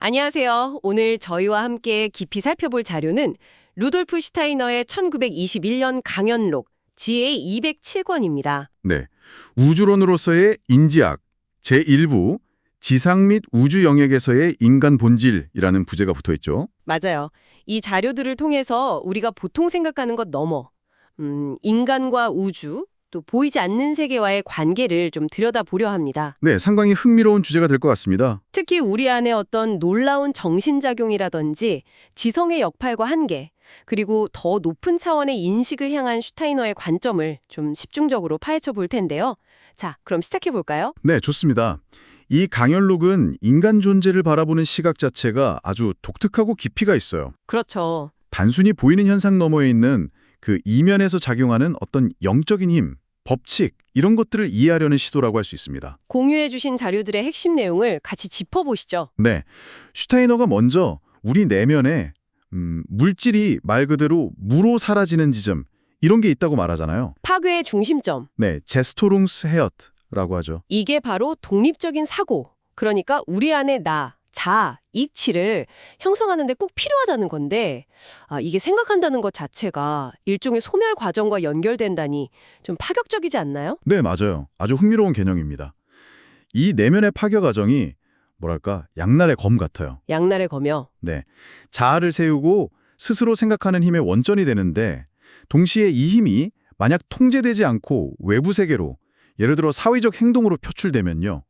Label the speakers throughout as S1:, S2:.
S1: 안녕하세요. 오늘 저희와 함께 깊이 살펴볼 자료는 루돌프 슈타이너의 1921년 강연록 GA207권입니다.
S2: 네. 우주론으로서의 인지학 제1부 지상 및 우주 영역에서의 인간 본질이라는 부제가 붙어 있죠.
S1: 맞아요. 이 자료들을 통해서 우리가 보통 생각하는 것 넘어 인간과 우주, 또 보이지 않는 세계와의 관계를 좀 들여다보려 합니다.
S2: 네, 상당히 흥미로운 주제가 될 것 같습니다.
S1: 특히 우리 안에 어떤 놀라운 정신작용이라든지 지성의 역할과 한계, 그리고 더 높은 차원의 인식을 향한 슈타이너의 관점을 좀 집중적으로 파헤쳐 볼 텐데요. 자, 그럼 시작해 볼까요?
S2: 네, 좋습니다. 이 강연록은 인간 존재를 바라보는 시각 자체가 아주 독특하고 깊이가 있어요.
S1: 그렇죠.
S2: 단순히 보이는 현상 너머에 있는 그 이면에서 작용하는 어떤 영적인 힘, 법칙 이런 것들을 이해하려는 시도라고 할 수 있습니다.
S1: 공유해 주신 자료들의 핵심 내용을 같이 짚어보시죠.
S2: 네, 슈타이너가 먼저 우리 내면에 물질이 말 그대로 무로 사라지는 지점 이런 게 있다고 말하잖아요.
S1: 파괴의 중심점.
S2: 네, 제스토룽스헤어트라고 하죠.
S1: 이게 바로 독립적인 사고, 그러니까 우리 안에 나, 자, 이치를 형성하는 데 꼭 필요하다는 건데 이게 생각한다는 것 자체가 일종의 소멸 과정과 연결된다니 좀 파격적이지 않나요?
S2: 네, 맞아요. 아주 흥미로운 개념입니다. 이 내면의 파괴 과정이 뭐랄까 양날의 검 같아요.
S1: 양날의 검이요.
S2: 네, 자아를 세우고 스스로 생각하는 힘의 원전이 되는데 동시에 이 힘이 만약 통제되지 않고 외부 세계로 예를 들어 사회적 행동으로 표출되면요.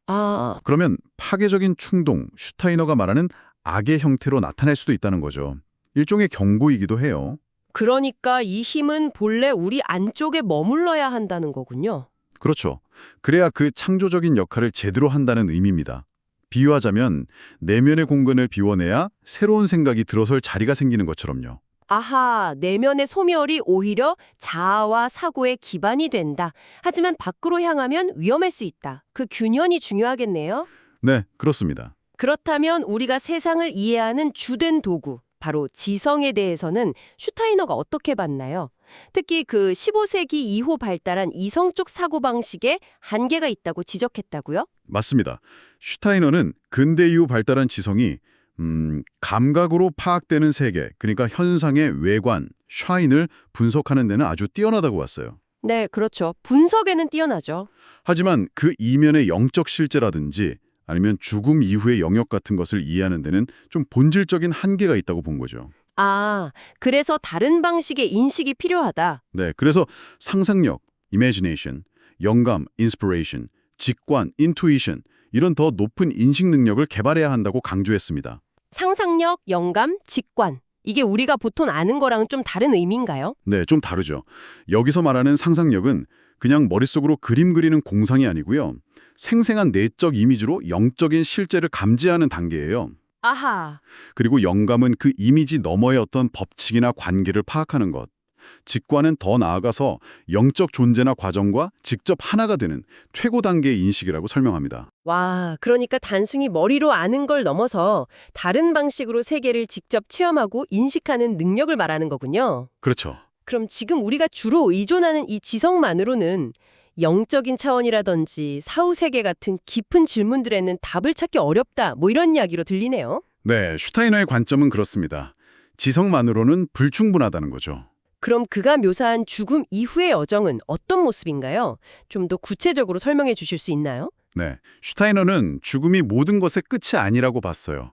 S2: 그러면 파괴적인 충동, 슈타이너가 말하는 악의 형태로 나타날 수도 있다는 거죠. 일종의 경고이기도 해요.
S1: 그러니까 이 힘은 본래 우리 안쪽에 머물러야 한다는 거군요.
S2: 그렇죠. 그래야 그 창조적인 역할을 제대로 한다는 의미입니다. 비유하자면 내면의 공간을 비워내야 새로운 생각이 들어설 자리가 생기는 것처럼요.
S1: 아하, 내면의 소멸이 오히려 자아와 사고의 기반이 된다. 하지만 밖으로 향하면 위험할 수 있다. 그 균형이 중요하겠네요.
S2: 네, 그렇습니다.
S1: 그렇다면 우리가 세상을 이해하는 주된 도구, 바로 지성에 대해서는 슈타이너가 어떻게 봤나요? 특히 그 15세기 이후 발달한 이성적 사고방식에 한계가 있다고 지적했다고요?
S2: 맞습니다. 슈타이너는 근대 이후 발달한 지성이 감각으로 파악되는 세계, 그러니까 현상의 외관, 샤인을 분석하는 데는 아주 뛰어나다고 봤어요.
S1: 네, 그렇죠. 분석에는 뛰어나죠.
S2: 하지만 그 이면의 영적 실제라든지 아니면 죽음 이후의 영역 같은 것을 이해하는 데는 좀 본질적인 한계가 있다고 본 거죠.
S1: 그래서 다른 방식의 인식이 필요하다.
S2: 네, 그래서 상상력, imagination, 영감, inspiration, 직관, intuition 이런 더 높은 인식 능력을 개발해야 한다고 강조했습니다.
S1: 상상력, 영감, 직관. 이게 우리가 보통 아는 거랑은 좀 다른 의미인가요?
S2: 네, 좀 다르죠. 여기서 말하는 상상력은 그냥 머릿속으로 그림 그리는 공상이 아니고요. 생생한 내적 이미지로 영적인 실제를 감지하는 단계예요.
S1: 아하.
S2: 그리고 영감은 그 이미지 너머의 어떤 법칙이나 관계를 파악하는 것. 직관은 더 나아가서 영적 존재나 과정과 직접 하나가 되는 최고 단계의 인식이라고 설명합니다.
S1: 와, 그러니까 단순히 머리로 아는 걸 넘어서 다른 방식으로 세계를 직접 체험하고 인식하는 능력을 말하는 거군요.
S2: 그렇죠.
S1: 그럼 지금 우리가 주로 의존하는 이 지성만으로는 영적인 차원이라든지 사후세계 같은 깊은 질문들에는 답을 찾기 어렵다, 뭐 이런 이야기로 들리네요.
S2: 네, 슈타이너의 관점은 그렇습니다. 지성만으로는 불충분하다는 거죠.
S1: 그럼 그가 묘사한 죽음 이후의 여정은 어떤 모습인가요? 좀 더 구체적으로 설명해 주실 수 있나요?
S2: 네, 슈타이너는 죽음이 모든 것의 끝이 아니라고 봤어요.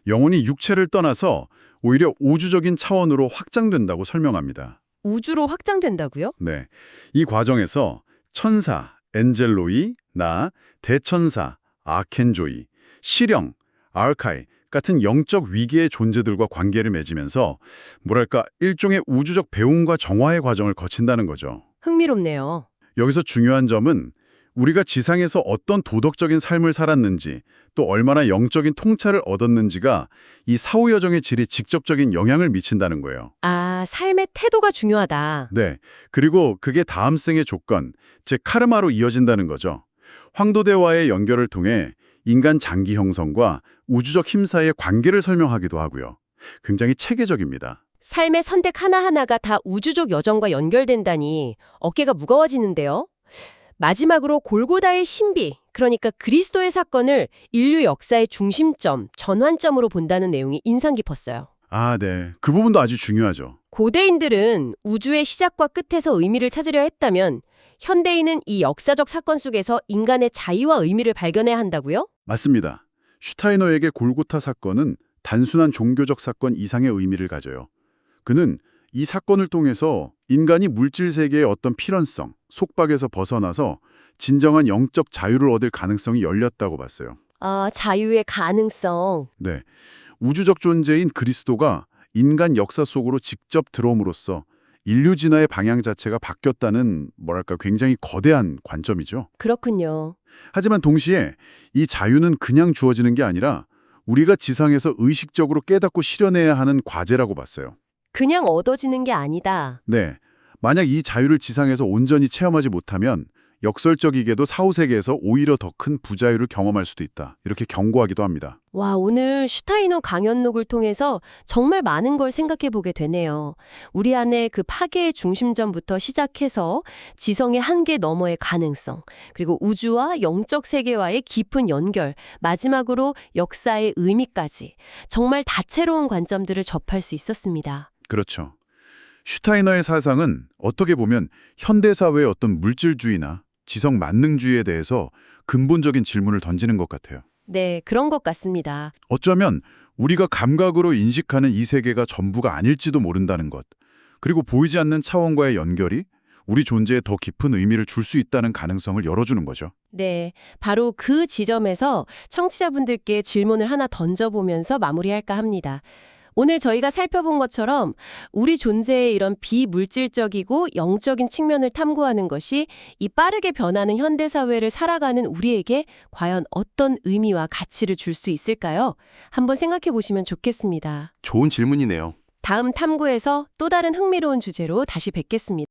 S2: 영혼이 육체를 떠나서 오히려 우주적인 차원으로 확장된다고 설명합니다.
S1: 우주로 확장된다고요?
S2: 네, 이 과정에서 천사, 엔젤로이, 나, 대천사, 아켄조이, 시령, 아르카이 같은 영적 위계의 존재들과 관계를 맺으면서 뭐랄까 일종의 우주적 배움과 정화의 과정을 거친다는 거죠.
S1: 흥미롭네요.
S2: 여기서 중요한 점은 우리가 지상에서 어떤 도덕적인 삶을 살았는지 또 얼마나 영적인 통찰을 얻었는지가 이 사후 여정의 질에 직접적인 영향을 미친다는 거예요.
S1: 삶의 태도가 중요하다.
S2: 네, 그리고 그게 다음 생의 조건, 즉 카르마로 이어진다는 거죠. 황도대와의 연결을 통해 인간 장기 형성과 우주적 힘 사이의 관계를 설명하기도 하고요. 굉장히 체계적입니다.
S1: 삶의 선택 하나하나가 다 우주적 여정과 연결된다니 어깨가 무거워지는데요. 마지막으로 골고다의 신비, 그러니까 그리스도의 사건을 인류 역사의 중심점, 전환점으로 본다는 내용이 인상 깊었어요.
S2: 아, 네. 그 부분도 아주 중요하죠.
S1: 고대인들은 우주의 시작과 끝에서 의미를 찾으려 했다면 현대인은 이 역사적 사건 속에서 인간의 자유와 의미를 발견해야 한다고요?
S2: 맞습니다. 슈타이너에게 골고타 사건은 단순한 종교적 사건 이상의 의미를 가져요. 그는 이 사건을 통해서 인간이 물질 세계의 어떤 필연성, 속박에서 벗어나서 진정한 영적 자유를 얻을 가능성이 열렸다고 봤어요.
S1: 아, 자유의 가능성.
S2: 네. 우주적 존재인 그리스도가 인간 역사 속으로 직접 들어옴으로써 인류 진화의 방향 자체가 바뀌었다는 뭐랄까 굉장히 거대한 관점이죠.
S1: 그렇군요.
S2: 하지만 동시에 이 자유는 그냥 주어지는 게 아니라 우리가 지상에서 의식적으로 깨닫고 실현해야 하는 과제라고 봤어요.
S1: 그냥 얻어지는 게 아니다.
S2: 네. 만약 이 자유를 지상에서 온전히 체험하지 못하면 역설적이게도 사후세계에서 오히려 더 큰 부자유를 경험할 수도 있다. 이렇게 경고하기도 합니다.
S1: 와, 오늘 슈타이너 강연록을 통해서 정말 많은 걸 생각해 보게 되네요. 우리 안에 그 파괴의 중심점부터 시작해서 지성의 한계 너머의 가능성, 그리고 우주와 영적 세계와의 깊은 연결, 마지막으로 역사의 의미까지 정말 다채로운 관점들을 접할 수 있었습니다.
S2: 그렇죠. 슈타이너의 사상은 어떻게 보면 현대사회의 어떤 물질주의나 지성 만능주의에 대해서 근본적인 질문을 던지는 것 같아요.
S1: 네, 그런 것 같습니다.
S2: 어쩌면 우리가 감각으로 인식하는 이 세계가 전부가 아닐지도 모른다는 것, 그리고 보이지 않는 차원과의 연결이 우리 존재에 더 깊은 의미를 줄 수 있다는 가능성을 열어주는 거죠.
S1: 네, 바로 그 지점에서 청취자분들께 질문을 하나 던져보면서 마무리할까 합니다. 오늘 저희가 살펴본 것처럼 우리 존재의 이런 비물질적이고 영적인 측면을 탐구하는 것이 이 빠르게 변하는 현대사회를 살아가는 우리에게 과연 어떤 의미와 가치를 줄 수 있을까요? 한번 생각해 보시면 좋겠습니다.
S2: 좋은 질문이네요.
S1: 다음 탐구에서 또 다른 흥미로운 주제로 다시 뵙겠습니다.